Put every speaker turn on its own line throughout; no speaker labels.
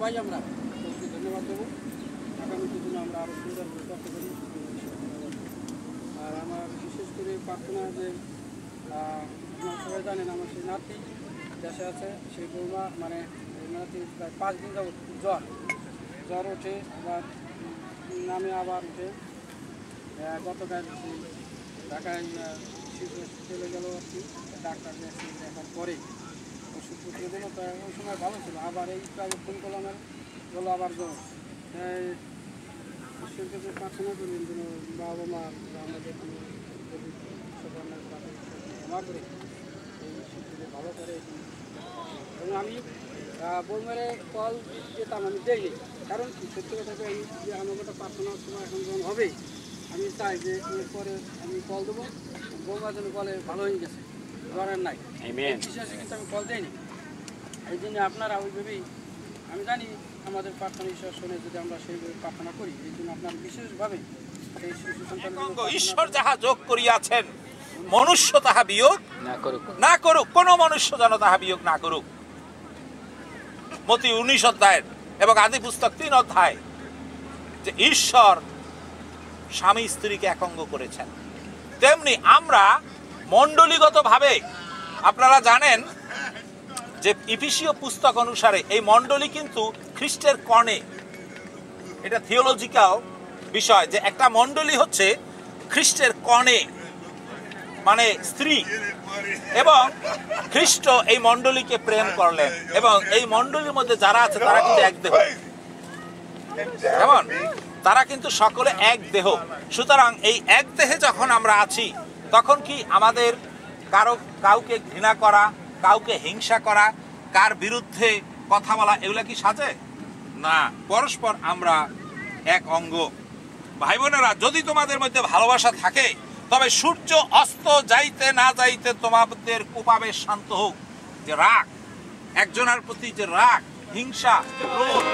সবাই আমরা ধন্যবাদ দেবো। আগামীতে জন্য আমরা আরও সুন্দরভাবে করতে পারি। আর আমার বিশেষ করে প্রার্থনা যে আপনারা সবাই জানেন আমার সেই নাতি দেশে আছে, সেই বৌমা মানে নাতি প্রায় 5 দিন যাবত জ্বর ওঠে, আবার নামে আবার উঠে। গতকাল ঢাকায় শিশু চলে গেল আর কি, ডাক্তার দেখার পরে ওষুধপত্র দিল। তো ওই সময় ভালো ছিল, আবার এই প্রায় ফোন করলাম বলো আবার জ্বর। ঈশ্বরকে যে প্রার্থনা করি যেন বাবা মা আমাদের ক্ষমা করে এই শিশুকে ভালো করে। এবং আমি বৌমারে কল যেতাম, আমি দেইনি, কারণ সত্যি কথা আমি যে আমার একটা প্রার্থনার সময় এখন যখন হবে আমি চাই যে এরপরে আমি কল দেবো, বৌমা যেন বলে ভালো হয়ে গেছে, জ্বরের নাই, বিশ্বাসে কিন্তু আমি কল দেয়নি। এই জন্য আপনারা ওইভাবেই, আমি জানি আমাদের প্রার্থনা ঈশ্বর শোনে যদি আমরা সেইভাবে প্রার্থনা করি। এই জন্য আপনার বিশেষভাবে এই শিশু সন্তান
ঈশ্বর যাহা যোগ করিয়াছেন মনুষ্য তাহা বিয়োগ না করুক, কোন মনুষ্য যেন তাহা বিয়োগ না করুক। মতি 19 অধ্যায়ের এবং আদি পুস্তক 3 অধ্যায় যে ঈশ্বর স্বামী স্ত্রীকে একঙ্গ করেছেন, তেমনি আমরা মণ্ডলীগত ভাবে আপনারা জানেন যে ইফিসীয় পুস্তক অনুসারে এই মণ্ডলী কিন্তু খ্রিস্টের কর্ণে। এটা থিওলজিক্যাল বিষয় যে একটা মণ্ডলী হচ্ছে খ্রিস্টের কর্ণে মানে স্ত্রী, এবং খ্রিস্ট এই মণ্ডলীকে প্রেম করলেন এবং এই মণ্ডলীর মধ্যে যারা আছে তারা কিন্তু এক দেহ, কেমন তারা কিন্তু সকলে এক দেহ। সুতরাং এই এক দেহে যখন আমরা আছি তখন কি আমাদের কাউকে ঘৃণা করা, কাউকে হিংসা করা, কার বিরুদ্ধে কথা বলা এগুলা কি সাজে না? পরস্পর আমরা এক অঙ্গ। ভাই বোনেরা, যদি তোমাদের মধ্যে ভালোবাসা থাকে তবে সূর্য অস্ত যাইতে না যাইতে তোমাদের কোপাবেশ শান্ত হোক। যে রাগ, একজনের প্রতি যে রাগ, হিংসা, ক্রোধ,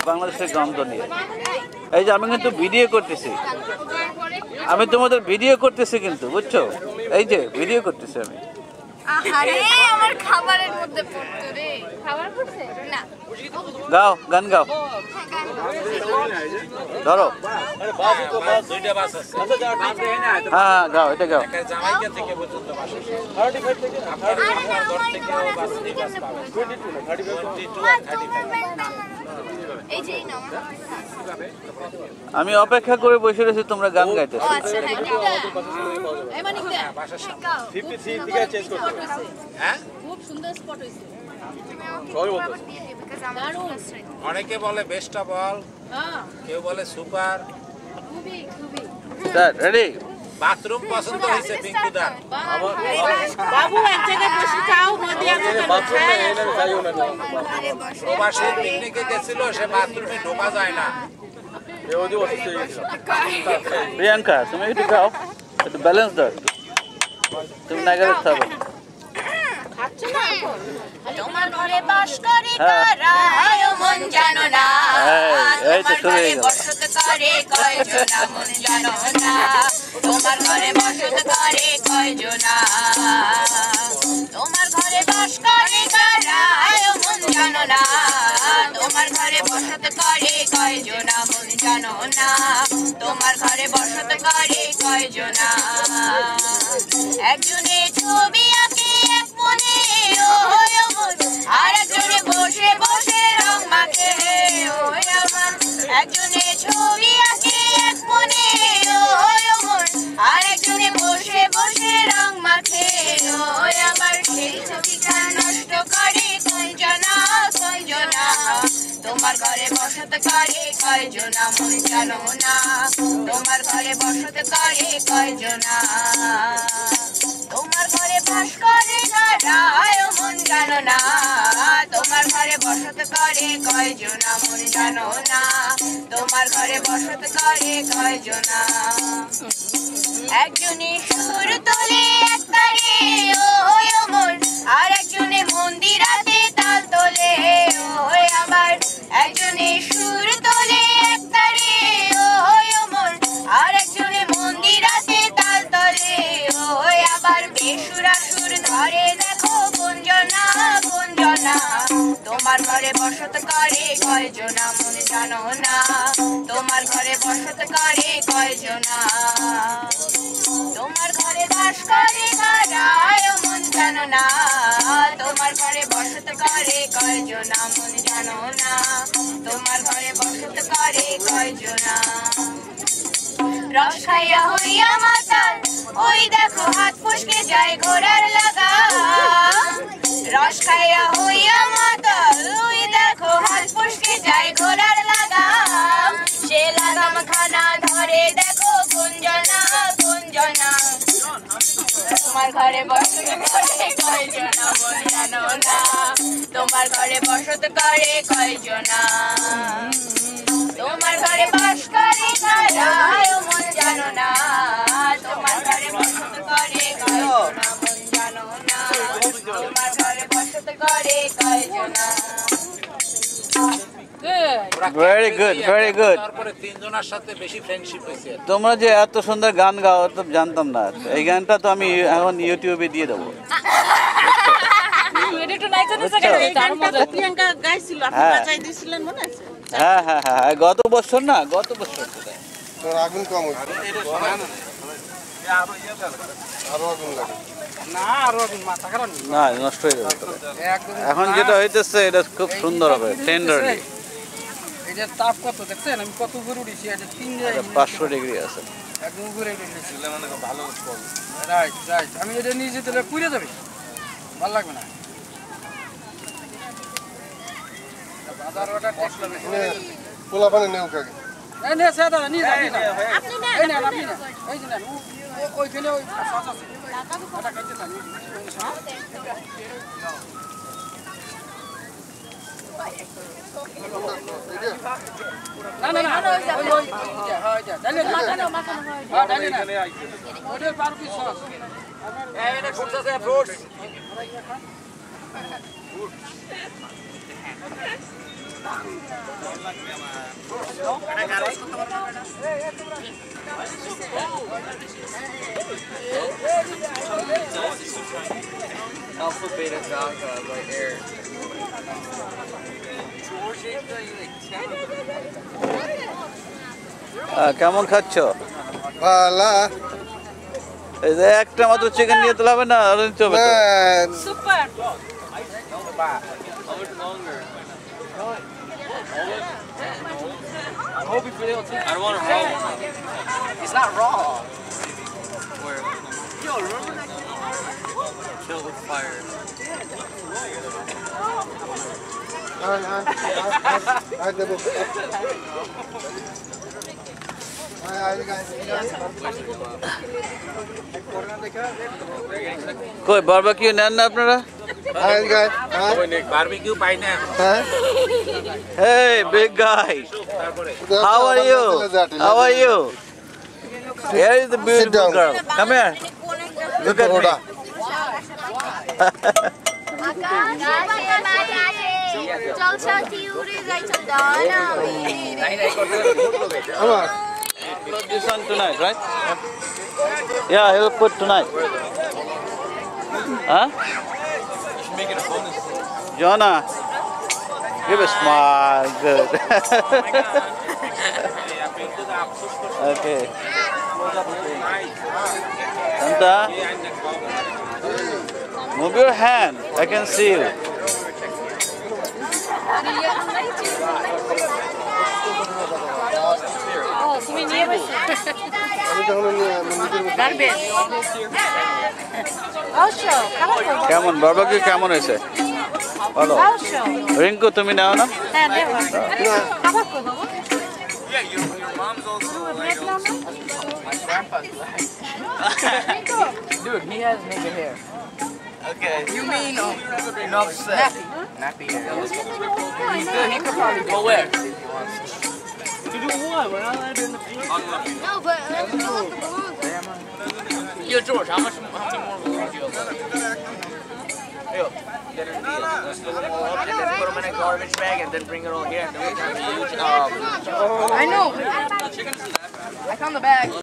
বাংলাদেশের গন্ধ নিয়ে এই যে আমি কিন্তু ভিডিও করতেছি, আমি তোমাদের ভিডিও করতেছি কিন্তু, বুঝছো? এই যে ভিডিও করতেছি আমি।
আহারে আমার খাবারের মধ্যে পড়তো রে। খাবার পড়ছে না?
গাও, গান গাও, ধরো। হ্যাঁ গাও, এটা গাও।
জামাইকা থেকে পর্যন্ত বাস আছে।
আমি অপেক্ষা করে বসে রয়েছি, তোমরা গান গাইতেছো।
অনেকে বলে বেস্ট অফ অল, কেউ বলে সুপার।
রেডি?
বাথরুম পছন্দ হয়েছে পিঙ্কুদার।
বাবু এক জায়গায় বসে খাও,
প্রবাসী পিকনিকে গেছিল, সে বাথরুমে ঢোকা যায় না।
প্রিয়াঙ্কা তুমি একটু গাও, একটু ব্যালেন্স দাও, তুমি না গেলে খাবে।
তোমার ঘরে বাস করে কারা মন জানো না, তোমার ঘরে বসত করে কয়জনা মন জানো না, তোমার ঘরে বসত করে কয়জনা, তোমার ঘরে বাস করে কারা মন জানো না, তোমার ঘরে বসত করে কয়জনা মন জানো না, তোমার ঘরে বসত করে কয়জনা। একজনে ছবি আঁকে এক মনে আর একজনে বসে বসে রং মাখে ওই আমার, একজনে ছবি আঁকে এক মনে আর একজনে বসে বসে রং মাখে ওই আমার, সেই ছবিটা নষ্ট করে কয়জনা কয়জনা, তোমার ঘরে বসত করে কয়জনা মন জানো না, তোমার ঘরে বসত করে কয়জনা, তোমার ঘরে বাস করে কারা মন জানো না, তোমার ঘরে বসত করে কয়জনা মন জানো না তোমার ঘরে বসত করে কয়জনা একজনে সুর তোলে এক তারে ও মন আর একজনে মন্দিরাতে তাল তোলে ও আমার একজনে সুর তোলে এক তারে ও মন আর একজনে মন্দিরাতে তাল তোলে ও আবার বেসুরা সুর ধরে দেখো গুঞ্জনা গুঞ্জনা তোমার ঘরে বসত করে কয়জনা মন জানো না তোমার ঘরে বসত করে কয়জনা তোমার ঘরে বাস করে কারায় মন জানো না তোমার ঘরে বসত করে কয়জনা মন জানো না তোমার ঘরে বসত করে কয়জনা রস খাইয়া হইয়া মাতাল ওই দেখো হাত ফসকে যায় ঘোড়ার লাগা রস খাইয়া হইয়া মাতাল ওই দেখো হাত ফসকে যায় ঘোড়ার লাগা সে লাগাম খানা ধরে দেখো গুঞ্জনা গুঞ্জনা তোমার ঘরে বসত করে কয়জনা মন জানো না তোমার ঘরে বসত করে কয়জনা তোমার ঘরে বাস করে কারায় মন জানো না তোমার ঘরে বসত করে কয়জনা মন জানো না তোমার ঘরে বসত করে কয়জনা
ভেরি গুড ভেরি গুড
তারপরে তিনজনের সাথে বেশি ফ্রেন্ডশিপ হয়েছে
তোমরা যে এত সুন্দর গান গাও তো জানতাম না এই গানটা তো আমি এখন ইউটিউবে দিয়ে দেবো
প্রিয়াঙ্কা গাইছিল আপনি
হ্যাঁ।
বাজাই দিয়েছিলেন মনে আছে
হ্যাঁ হ্যাঁ হ্যাঁ গত বছর না গত বছর
আগুন কম আরো আগুন লাগে
না আরো মাথা খারাপ
না নষ্ট হয়ে যাবে তাহলে।
একদম
এখন যেটা হইতেছে এটা খুব সুন্দর হবে টেন্ডারলি
এই যে তাপ কত দেখছেন আমি কত উপরে উঠেছি এটা
500 ডিগ্রি আছে
একদম উপরে উঠেছি মানে ভালো রাইট রাইট আমি এটা নিজে দিলে পুড়ে যাবে ভালো লাগবে না বাজার অর্ডার ট্যাক্স লাগবে
পোলা পানি নেও কাকে
এই নে সাদা নিয়ে যা আপনি না এই না আপনি না এই যে না ওইখানে ওই সাজ আছে এটা খাইতে থাকি না না না ওই ওই হ্যাঁ যা ডালে হ্যাঁ ডালে না ওদের পার কি সস এই এটা ফ্রুটস আছে fruits
Alpha, beta, gaga, right here.
কেমন খাচ্ছ
ভালা
এই যে একটা মাত্র চিকেন নিয়ে তো হবে না আরো নিতে হবে তো।
Super
I don't want it raw. It's not raw. Where? Yo, remember that? Chill with fire.
I দেবো আই গাইস
কই বারবিকিউ নেন না আপনারা
আই গাইস
বারবিকিউ পাই না
হ্যাঁ
Hey, big guy. How are you? How are you? Here is the beautiful
down.
girl. Come here. Look at me.
আমার
Put this on tonight, right? Yeah, he'll put tonight. Huh? Jonah, give a smile. Good. Okay. Santa, move your hand. I can see you.
আমি তখন নিজের
garbage অবশ্য খাবার করবো
কেমন barbecue কেমন হয়েছে ভালো
অবশ্য
রিঙ্কু তুমি নাও না
হ্যাঁ দেবো খাবার করবো
Yeah, your mom's also like my grandpa's black. Dude, he has nigga hair. Okay. You mean enough said. Nappy hair. He could probably go where? To do what? We're not allowed to be in the field.
No, but let's fill up the balloons.
Yo, George, how many more balloons do you have? Yo, get her deal. Let's fill them all up and then put them in a garbage bag and then bring it all here. And then we can use,
I know. I found the bag.